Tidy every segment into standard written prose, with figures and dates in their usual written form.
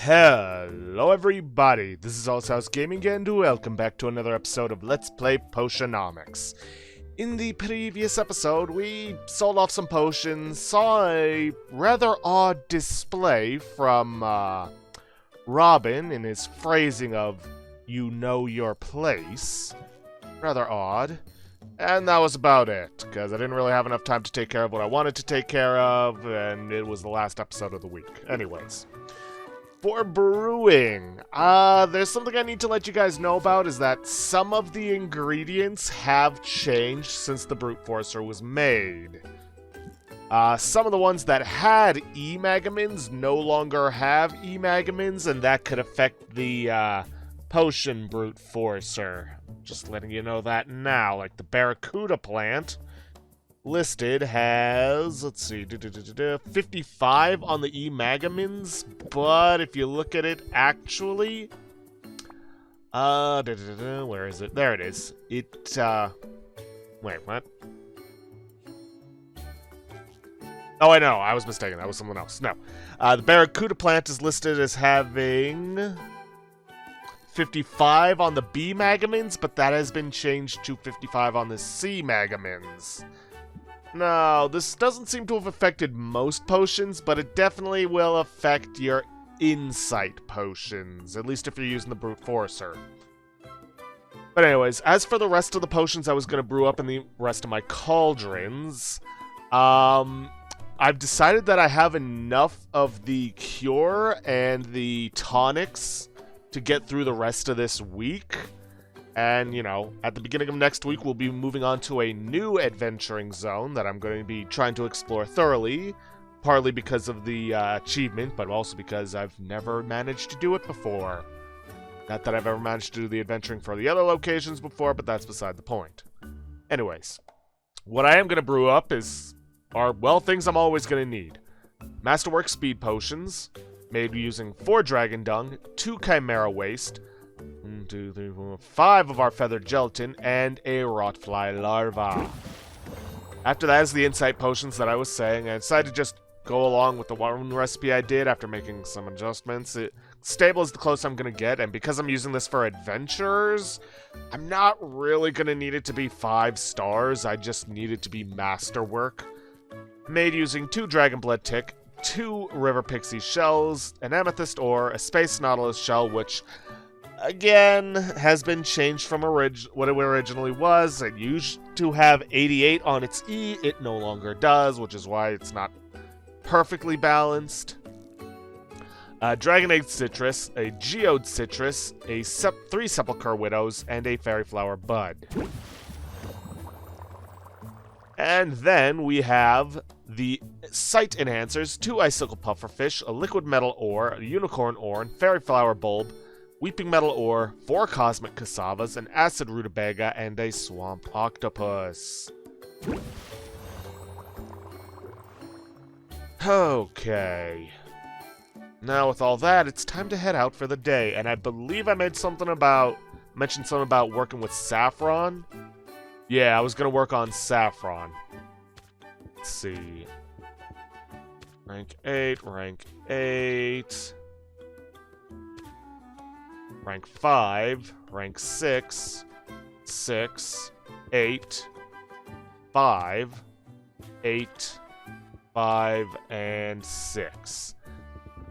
Hello everybody, this is Allshouse Gaming and welcome back to another episode of Let's Play Potionomics. In the previous episode, we sold off some potions, saw a rather odd display from Robin in his phrasing of, "You know your place." Rather odd. And that was about it, because I didn't really have enough time to take care of what I wanted to take care of, and it was the last episode of the week. Anyways. For brewing, there's something I need to let you guys know about, is that some of the ingredients have changed since the Brute Forcer was made. Some of the ones that had E-Magamins no longer have E-Magamins, and that could affect the Potion Brute Forcer. Just letting you know that now, like the Barracuda plant listed has, let's see, 55 on the E-Magamins, but if you look at it actually, where is it? There it is. Wait, what? Oh, I know, I was mistaken, that was someone else. No, the Barracuda plant is listed as having 55 on the B-Magamins, but that has been changed to 55 on the C-Magamins. No, this doesn't seem to have affected most potions, but it definitely will affect your insight potions, at least if you're using the Brute Forcer. But anyways, as for the rest of the potions I was going to brew up in the rest of my cauldrons, I've decided that I have enough of the cure and the tonics to get through the rest of this week. And, you know, at the beginning of next week, we'll be moving on to a new adventuring zone that I'm going to be trying to explore thoroughly, partly because of the achievement, but also because I've never managed to do it before. Not that I've ever managed to do the adventuring for the other locations before, but that's beside the point. Anyways, what I am going to brew up are, well, things I'm always going to need. Masterwork speed potions, made using 4 dragon dung, 2 chimera waste, 1, 2, 3, 4, 5 of our feathered gelatin, and a rotfly larva. After that is the insight potions that I was saying. I decided to just go along with the one recipe I did after making some adjustments. Stable is the closest I'm going to get, and because I'm using this for adventurers, I'm not really going to need it to be 5 stars. I just need it to be masterwork. Made using 2 dragon blood tick, 2 river pixie shells, an amethyst ore, a space nautilus shell, which again has been changed from what it originally was. It used to have 88 on its E. It no longer does, which is why it's not perfectly balanced. Dragonade citrus, a geode citrus, 3 sepulchre widows, and a fairy flower bud. And then we have the sight enhancers, 2 icicle pufferfish, a liquid metal ore, a unicorn ore, and fairy flower bulb, weeping metal ore, 4 cosmic cassavas, an acid rutabaga, and a swamp octopus. Okay. Now with all that, it's time to head out for the day, and I believe I mentioned something about working with Saffron. Yeah, I was gonna work on Saffron. Let's see. Rank 8, rank 8. Rank 5, rank 6, 6, 8, 5, 8, 5, and 6.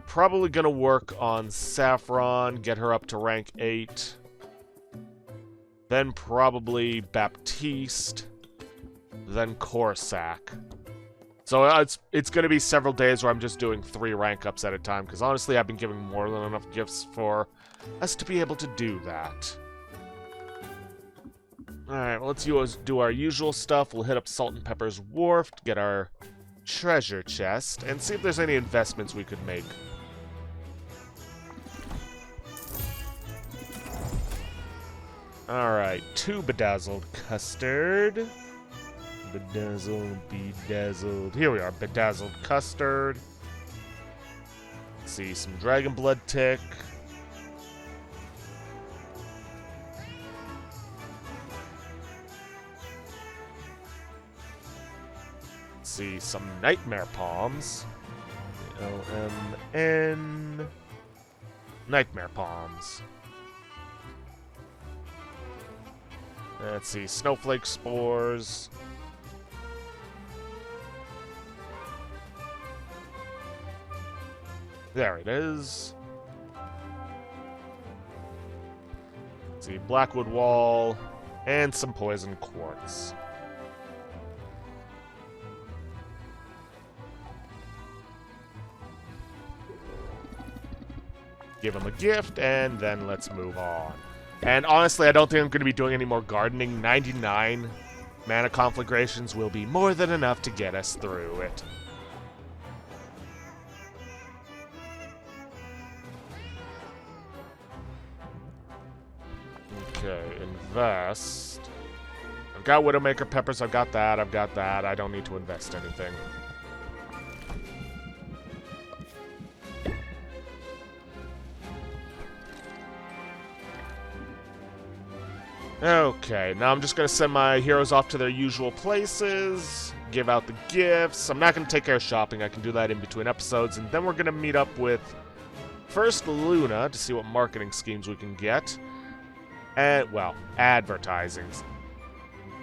Probably gonna work on Saffron, get her up to rank 8. Then probably Baptiste, then Corsac. So it's going to be several days where I'm just doing 3 rank ups at a time, because honestly I've been giving more than enough gifts for us to be able to do that. Alright, well, let's do our usual stuff. We'll hit up Salt and Pepper's Wharf to get our treasure chest, and see if there's any investments we could make. Alright, 2 bedazzled custard. Bedazzled. Here we are, bedazzled custard. Let's see, some dragon blood tick. Let's see, some nightmare palms. LMN. Nightmare palms. Let's see, snowflake spores. There it is. Let's see, blackwood wall, and some poison quartz. Give him a gift, and then let's move on. And honestly, I don't think I'm going to be doing any more gardening. 99 mana conflagrations will be more than enough to get us through it. Okay, invest. I've got Widowmaker peppers, I've got that, I don't need to invest anything. Okay, now I'm just going to send my heroes off to their usual places, give out the gifts. I'm not going to take care of shopping, I can do that in between episodes, and then we're going to meet up with first Luna to see what marketing schemes we can get. And, well, advertising.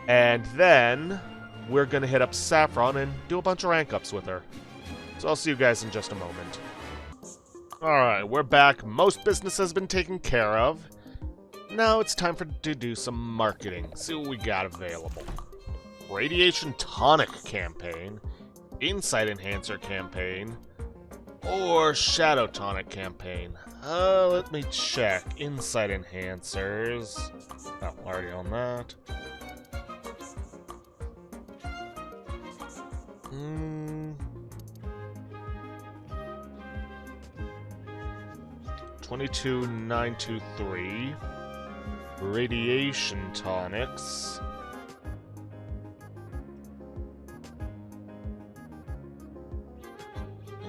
And then we're going to hit up Saffron and do a bunch of rank ups with her. So I'll see you guys in just a moment. Alright, we're back. Most business has been taken care of. Now it's time to do some marketing. See what we got available. Radiation Tonic campaign, Insight Enhancer campaign, or Shadow Tonic campaign. Let me check. Insight Enhancers. Oh, already on that. 22,923. Radiation Tonics.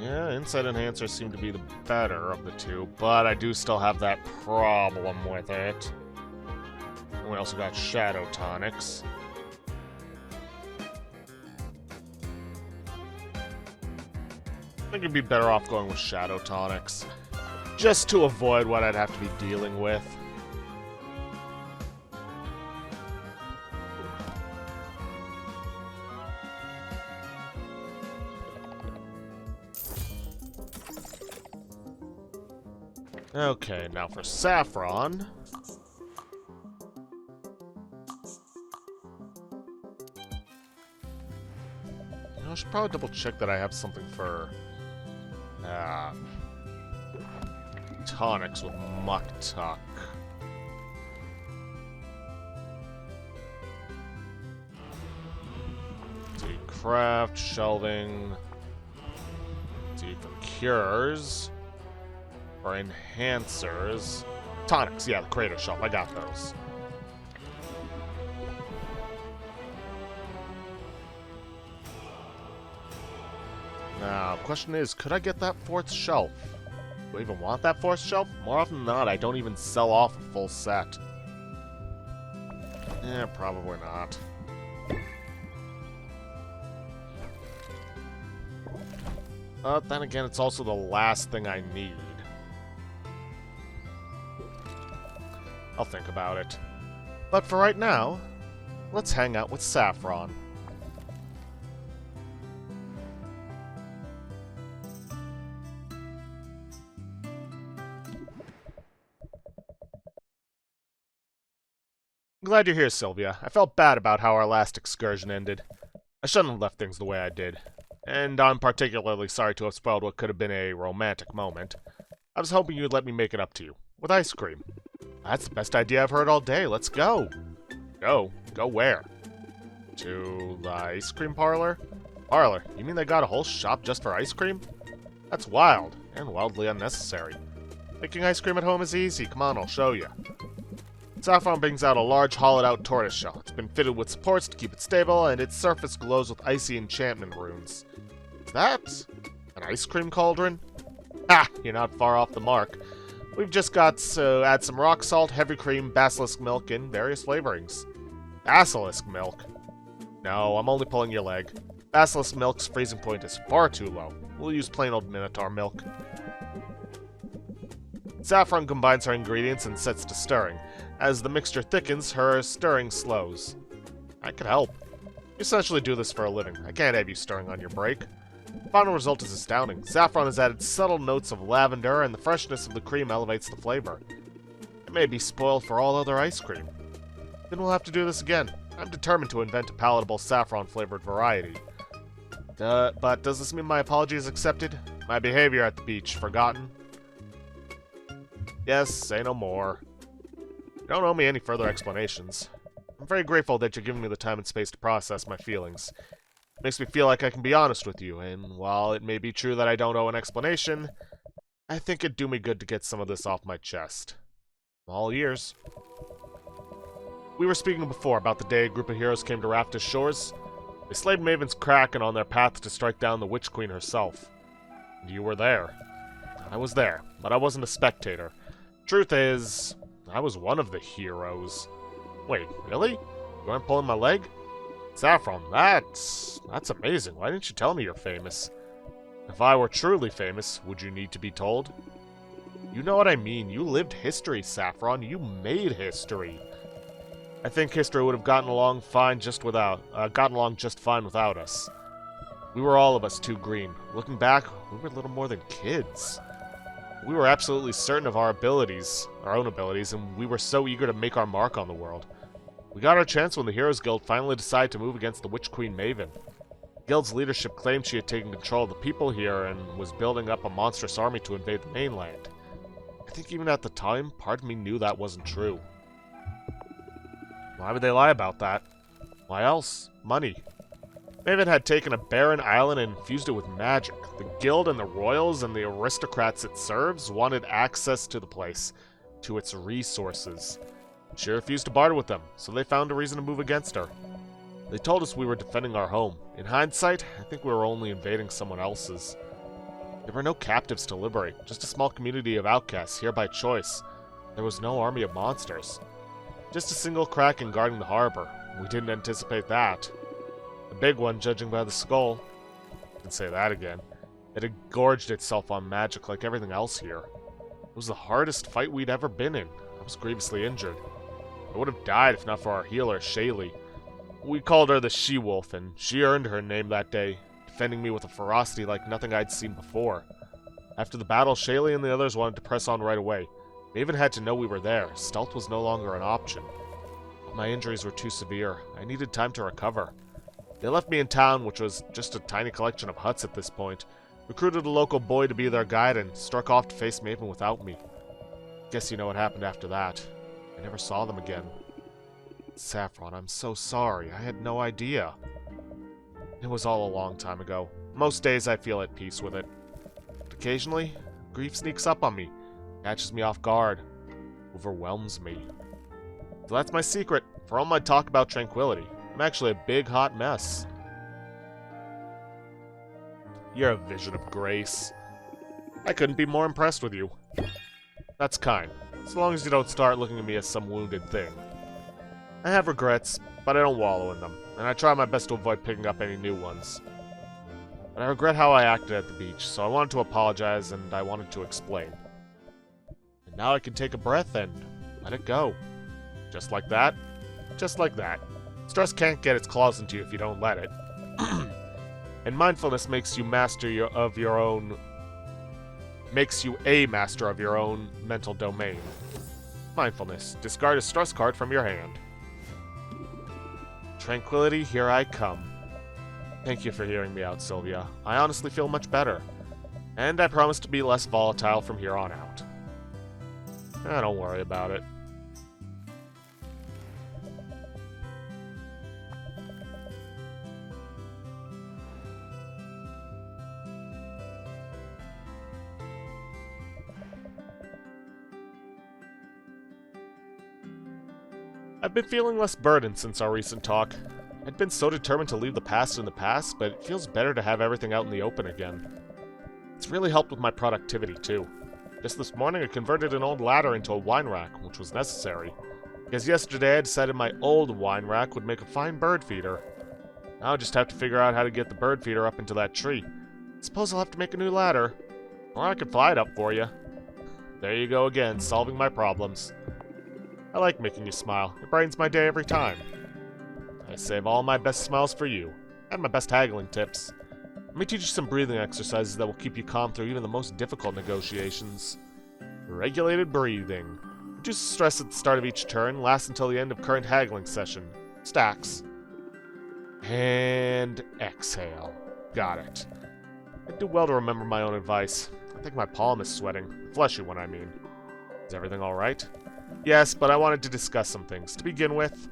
Yeah, Insight Enhancers seem to be the better of the two, but I do still have that problem with it. And we also got Shadow Tonics. I think it'd be better off going with Shadow Tonics, just to avoid what I'd have to be dealing with. Okay, now for Saffron. I should probably double check that I have something for tonics with Muck Tuck. See, craft, shelving. See, for cures. Or enhancers. Tonics, yeah, the Crater Shop, I got those. Now, question is, could I get that fourth shelf? Do I even want that fourth shelf? More often than not, I don't even sell off a full set. Yeah, probably not. But then again, it's also the last thing I need. I'll think about it. But for right now, let's hang out with Saffron. I'm glad you're here, Sylvia. I felt bad about how our last excursion ended. I shouldn't have left things the way I did. And I'm particularly sorry to have spoiled what could have been a romantic moment. I was hoping you'd let me make it up to you. With ice cream. That's the best idea I've heard all day. Let's go. Go? Go where? To the ice cream parlor? Parlor? You mean they got a whole shop just for ice cream? That's wild. And wildly unnecessary. Making ice cream at home is easy. Come on, I'll show you. Saffron brings out a large hollowed-out tortoise shell. It's been fitted with supports to keep it stable, and its surface glows with icy enchantment runes. Is that an ice cream cauldron? Ha! You're not far off the mark. We've just got to add some rock salt, heavy cream, basilisk milk, and various flavorings. Basilisk milk? No, I'm only pulling your leg. Basilisk milk's freezing point is far too low. We'll use plain old Minotaur milk. Saffron combines her ingredients and sets to stirring. As the mixture thickens, her stirring slows. I could help. You essentially do this for a living. I can't have you stirring on your break. The final result is astounding. Saffron has added subtle notes of lavender, and the freshness of the cream elevates the flavor. It may be spoiled for all other ice cream. Then we'll have to do this again. I'm determined to invent a palatable saffron-flavored variety. But does this mean my apology is accepted? My behavior at the beach forgotten? Yes, say no more. You don't owe me any further explanations. I'm very grateful that you're giving me the time and space to process my feelings. It makes me feel like I can be honest with you, and while it may be true that I don't owe an explanation, I think it'd do me good to get some of this off my chest. I'm all ears. We were speaking before about the day a group of heroes came to Rafta's shores. They slayed Maven's Kraken on their path to strike down the Witch Queen herself. And you were there. I was there, but I wasn't a spectator. Truth is, I was one of the heroes. Wait, really? You aren't pulling my leg? Saffron, that's amazing. Why didn't you tell me you're famous? If I were truly famous, would you need to be told? You know what I mean. You lived history, Saffron. You made history. I think history would have gotten along just fine without us. We were all of us too green. Looking back, we were little more than kids. We were absolutely certain of our own abilities, and we were so eager to make our mark on the world. We got our chance when the Heroes Guild finally decided to move against the Witch Queen Maven. The Guild's leadership claimed she had taken control of the people here and was building up a monstrous army to invade the mainland. I think even at the time, part of me knew that wasn't true. Why would they lie about that? Why else? Money. Maven had taken a barren island and infused it with magic. The guild and the royals and the aristocrats it serves wanted access to the place, to its resources. She refused to barter with them, so they found a reason to move against her. They told us we were defending our home. In hindsight, I think we were only invading someone else's. There were no captives to liberate, just a small community of outcasts here by choice. There was no army of monsters. Just a single Kraken guarding the harbor. We didn't anticipate that. The big one, judging by the skull. I can say that again. It had gorged itself on magic like everything else here. It was the hardest fight we'd ever been in. I was grievously injured. I would have died if not for our healer, Shaylee. We called her the She-Wolf, and she earned her name that day, defending me with a ferocity like nothing I'd seen before. After the battle, Shaylee and the others wanted to press on right away. They even had to know we were there. Stealth was no longer an option. My injuries were too severe. I needed time to recover. They left me in town, which was just a tiny collection of huts at this point, recruited a local boy to be their guide, and struck off to face Maven without me. Guess you know what happened after that. I never saw them again. Saffron, I'm so sorry. I had no idea. It was all a long time ago. Most days I feel at peace with it. But occasionally, grief sneaks up on me, catches me off guard, overwhelms me. So that's my secret. For all my talk about tranquility, I'm actually a big hot mess. You're a vision of grace. I couldn't be more impressed with you. That's kind, as long as you don't start looking at me as some wounded thing. I have regrets, but I don't wallow in them, and I try my best to avoid picking up any new ones. But I regret how I acted at the beach, so I wanted to apologize and I wanted to explain. And now I can take a breath and let it go. Just like that. Just like that. Stress can't get its claws into you if you don't let it. And mindfulness makes you a master of your own mental domain. Mindfulness. Discard a stress card from your hand. Tranquility, here I come. Thank you for hearing me out, Sylvia. I honestly feel much better. And I promise to be less volatile from here on out. Don't worry about it. I've been feeling less burdened since our recent talk. I'd been so determined to leave the past in the past, but it feels better to have everything out in the open again. It's really helped with my productivity, too. Just this morning I converted an old ladder into a wine rack, which was necessary, because yesterday I decided my old wine rack would make a fine bird feeder. Now I just have to figure out how to get the bird feeder up into that tree. Suppose I'll have to make a new ladder. Or I could fly it up for you. There you go again, solving my problems. I like making you smile. It brightens my day every time. I save all my best smiles for you, and my best haggling tips. Let me teach you some breathing exercises that will keep you calm through even the most difficult negotiations. Regulated breathing. Reduce stress at the start of each turn, lasts until the end of current haggling session. Stacks. And exhale. Got it. I do well to remember my own advice. I think my palm is sweating. The fleshy one, I mean. Is everything alright? Yes, but I wanted to discuss some things. To begin with,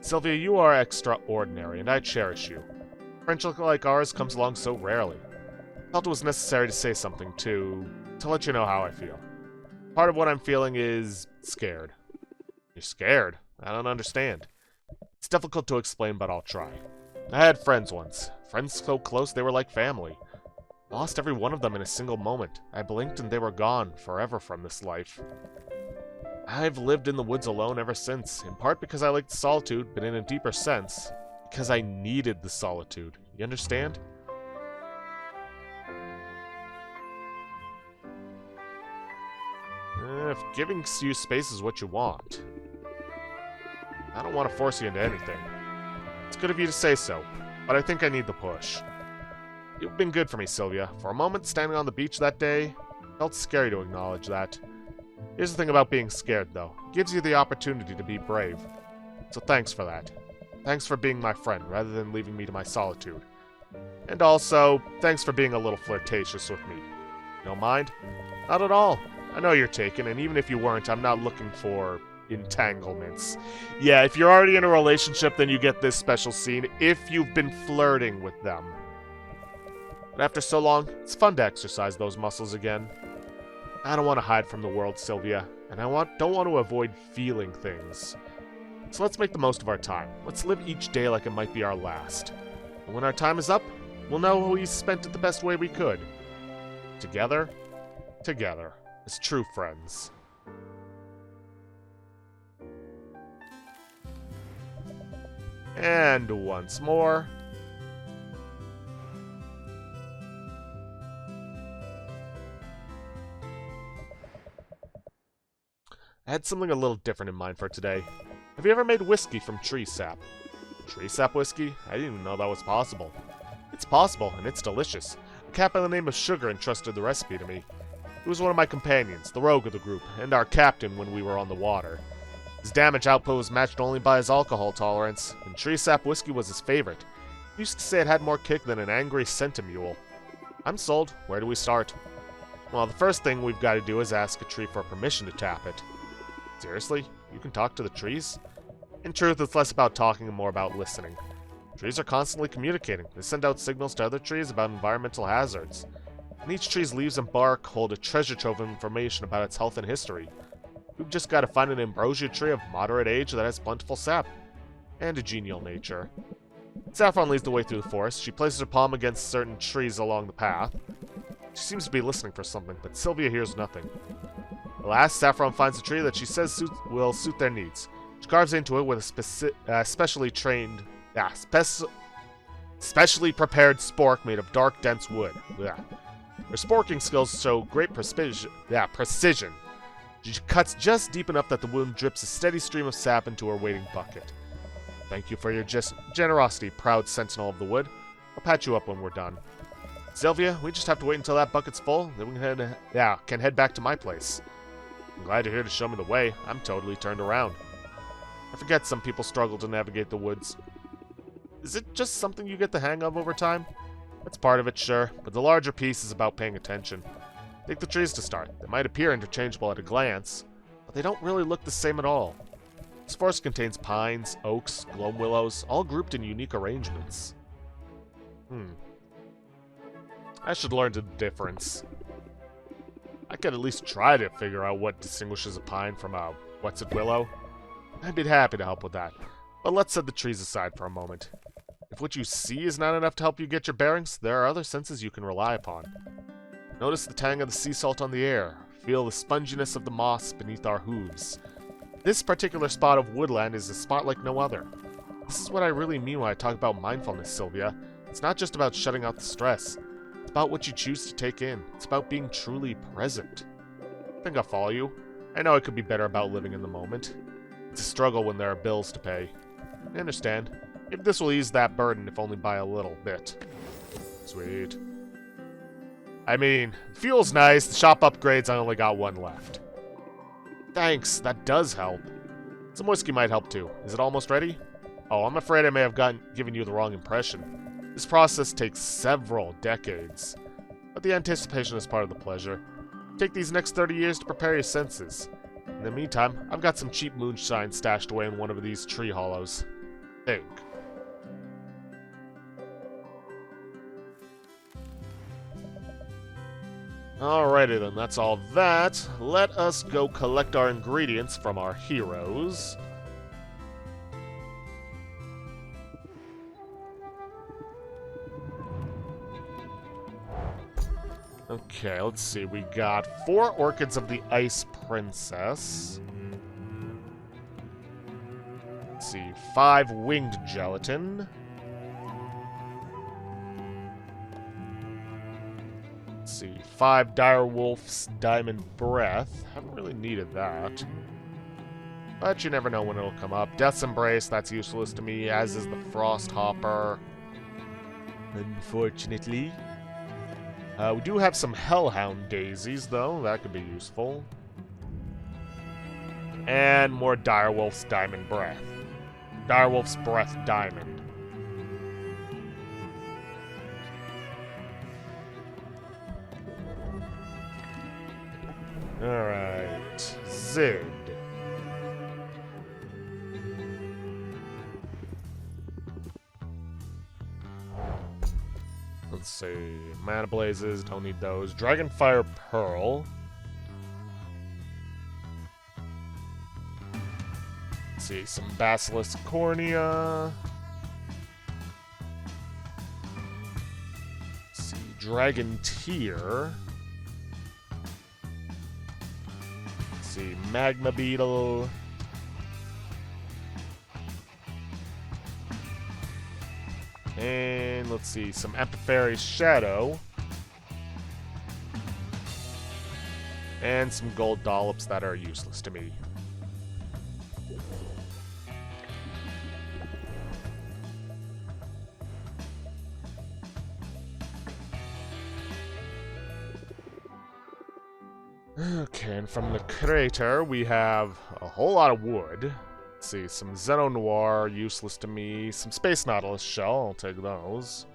Sylvia, you are extraordinary, and I cherish you. Friendship like ours comes along so rarely. I felt it was necessary to say something to let you know how I feel. Part of what I'm feeling is scared. You're scared? I don't understand. It's difficult to explain, but I'll try. I had friends once. Friends so close they were like family. I lost every one of them in a single moment. I blinked and they were gone, forever from this life. I've lived in the woods alone ever since, in part because I liked solitude, but in a deeper sense, because I needed the solitude. You understand? If giving you space is what you want, I don't want to force you into anything. It's good of you to say so, but I think I need the push. You've been good for me, Sylvia. For a moment, standing on the beach that day, it felt scary to acknowledge that. Here's the thing about being scared, though. It gives you the opportunity to be brave. So thanks for that. Thanks for being my friend, rather than leaving me to my solitude. And also, thanks for being a little flirtatious with me. You don't mind? Not at all. I know you're taken, and even if you weren't, I'm not looking for entanglements. Yeah, if you're already in a relationship, then you get this special scene if you've been flirting with them. But after so long, it's fun to exercise those muscles again. I don't want to hide from the world, Sylvia, and I don't want to avoid feeling things. So let's make the most of our time. Let's live each day like it might be our last. And when our time is up, we'll know we spent it the best way we could. Together, as true friends. And once more. I had something a little different in mind for today. Have you ever made whiskey from tree sap? Tree sap whiskey? I didn't even know that was possible. It's possible, and it's delicious. A cat by the name of Sugar entrusted the recipe to me. He was one of my companions, the rogue of the group, and our captain when we were on the water. His damage output was matched only by his alcohol tolerance, and tree sap whiskey was his favorite. He used to say it had more kick than an angry centimule. I'm sold. Where do we start? Well, the first thing we've got to do is ask a tree for permission to tap it. Seriously? You can talk to the trees? In truth, it's less about talking and more about listening. Trees are constantly communicating. They send out signals to other trees about environmental hazards. And each tree's leaves and bark hold a treasure trove of information about its health and history. We've just got to find an ambrosia tree of moderate age that has plentiful sap. And a genial nature. Saffron leads the way through the forest. She places her palm against certain trees along the path. She seems to be listening for something, but Sylvia hears nothing. At last, Saffron finds a tree that she says will suit their needs. She carves into it with a specially prepared spork made of dark, dense wood. Blech. Her sporking skills show great precision. She cuts just deep enough that the wound drips a steady stream of sap into her waiting bucket. Thank you for your generosity, proud sentinel of the wood. I'll patch you up when we're done. Sylvia, we just have to wait until that bucket's full, then we can head back to my place. I'm glad you're here to show me the way. I'm totally turned around. I forget some people struggle to navigate the woods. Is it just something you get the hang of over time? That's part of it, sure, but the larger piece is about paying attention. Take the trees to start. They might appear interchangeable at a glance, but they don't really look the same at all. This forest contains pines, oaks, gloam willows, all grouped in unique arrangements. I should learn the difference. I could at least try to figure out what distinguishes a pine from a what's-it-willow. I'd be happy to help with that, but let's set the trees aside for a moment. If what you see is not enough to help you get your bearings, there are other senses you can rely upon. Notice the tang of the sea salt on the air. Feel the sponginess of the moss beneath our hooves. This particular spot of woodland is a spot like no other. This is what I really mean when I talk about mindfulness, Sylvia. It's not just about shutting out the stress. It's about what you choose to take in. It's about being truly present. think I'll follow you. I know I could be better about living in the moment. It's a struggle when there are bills to pay. I understand. If this will ease that burden, if only by a little bit. Sweet. I mean, fuel's nice. The shop upgrades, I only got one left. Thanks, that does help. Some whiskey might help too. Is it almost ready? Oh, I'm afraid I may have given you the wrong impression. This process takes several decades. But the anticipation is part of the pleasure. Take these next 30 years to prepare your senses. In the meantime, I've got some cheap moonshine stashed away in one of these tree hollows. Think. Alrighty then, that's all that. Let us go collect our ingredients from our heroes. Okay, let's see. We got 4 Orchids of the Ice Princess. Let's see. 5 Winged Gelatin. Let's see. 5 Direwolf's Diamond Breath. Haven't really needed that. But you never know when it'll come up. Death's Embrace, that's useless to me, as is the Frost Hopper. Unfortunately. We do have some Hellhound Daisies, though. That could be useful. And more Direwolf's Diamond Breath. Direwolf's Breath Diamond. Alright. Zid. Let's see. Mana Blazes, don't need those. Dragonfire Pearl. Let's see, some Basilisk Cornea. Let's see, Dragon Tear. Let's see, Magma Beetle. And let's see, some Epiphary Shadow. And some gold dollops that are useless to me. Okay, and from the crater we have a whole lot of wood. Let's see, some Xeno Noir, useless to me. Some Space Nautilus shell, I'll take those.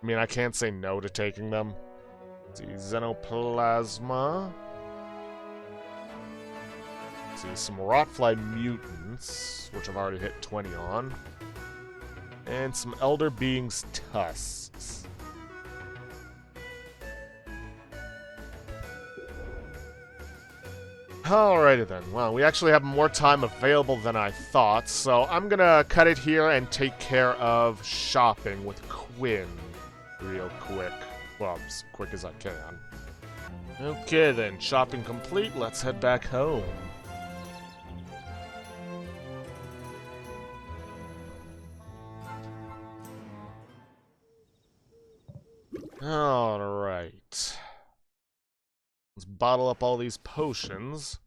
I mean, I can't say no to taking them. Let's see, Xenoplasma. Let's see, some Rotfly Mutants, which I've already hit 20 on. And some Elder Beings Tusks. Alrighty then, well, we actually have more time available than I thought, so I'm gonna cut it here and take care of shopping with Quinn real quick. Well, as quick as I can. Okay then, shopping complete, let's head back home. Alright. Let's bottle up all these potions.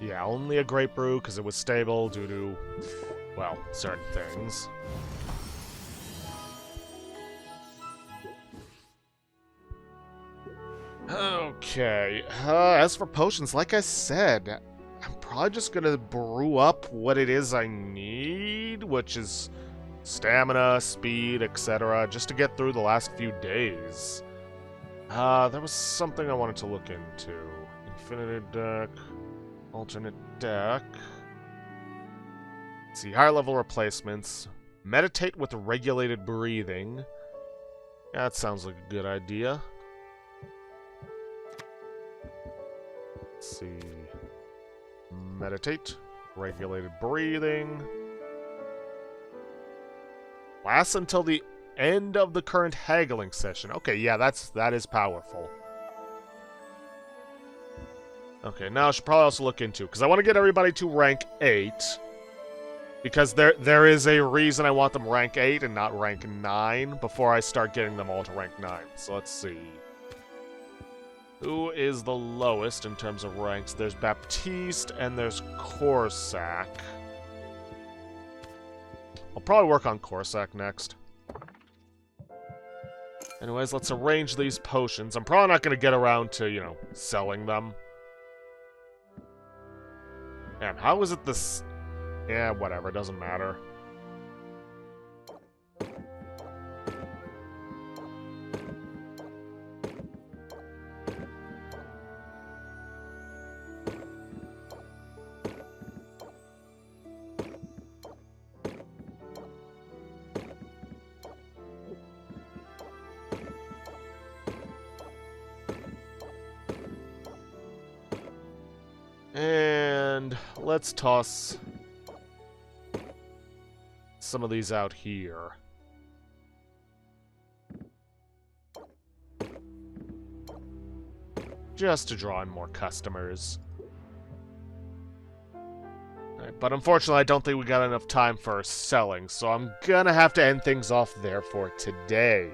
Yeah, only a grape brew because it was stable due to, well, certain things. Okay, as for potions, like I said, I'm probably just gonna brew up what it is I need, which is stamina, speed, etc., just to get through the last few days. There was something I wanted to look into. Infinity deck. Alternate deck. Let's see, higher level replacements. Meditate with regulated breathing. Yeah, that sounds like a good idea. Let's see. Meditate. Regulated breathing. Lasts until the end of the current haggling session. Okay, yeah, that is powerful. Okay, now I should probably also look into, because I want to get everybody to rank 8. Because there is a reason I want them rank 8 and not rank 9 before I start getting them all to rank 9. So let's see. Who is the lowest in terms of ranks? There's Baptiste and there's Corsac. I'll probably work on Corsac next. Anyways, let's arrange these potions. I'm probably not going to get around to, you know, selling them. Man, how is it this... Yeah, whatever, it doesn't matter. And let's toss some of these out here. Just to draw in more customers. Right, but unfortunately, I don't think we got enough time for selling, so I'm gonna have to end things off there for today.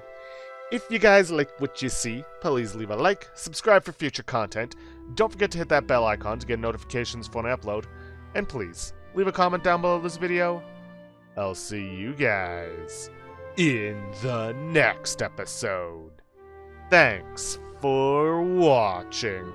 If you guys like what you see, please leave a like, subscribe for future content, don't forget to hit that bell icon to get notifications when I upload, and please, leave a comment down below this video. I'll see you guys in the next episode. Thanks for watching.